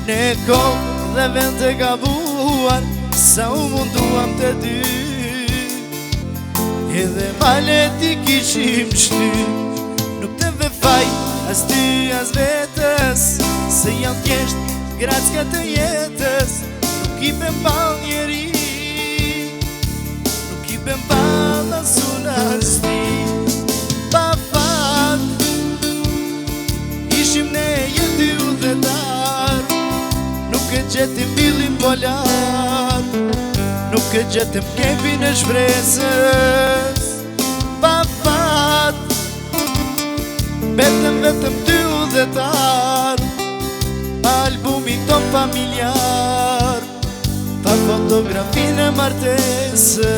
Në kohë dhe vend të gabuar, sa u munduam të dy, edhe malet I kishim shty. Nuk të vefaj as ty as vetës, se janë thjesht gracka të jetës. Nuk I bem ball njeri, nuk I bem ball as unë as ti. Pa fat ishim ne dy udhëtar, nuk e gjetim billin polar, nuk e gjetim kepin e shpresës. Pa fat betëm dy udhëtar, albumin ton familjar, pa fotografin e martesës.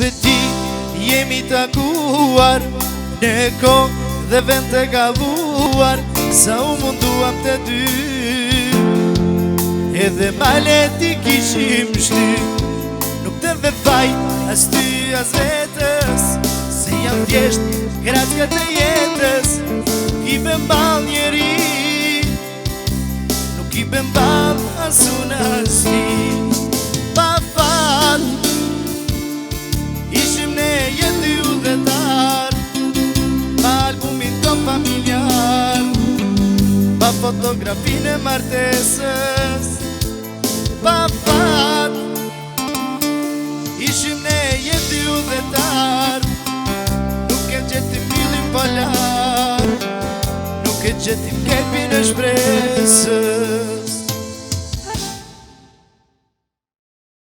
Dhe ti jemi takuar, në kohë dhe vend të gabuar, sa u munduam të dy, edhe malet I kishim shty. Nuk të vefaj as ty as vetës, se janë thjesht gracka të jetës. Nuk I bem ball njeri, nuk I bem ball as unë as ti. Pa fat ishim ne dy udhëtar, pa albumin ton familjar, pa fotografin e martesës. Pa fat ishim ne dy udhëtar, nuk e gjetim billin polar, nuk e gjetim kepin e shpresës.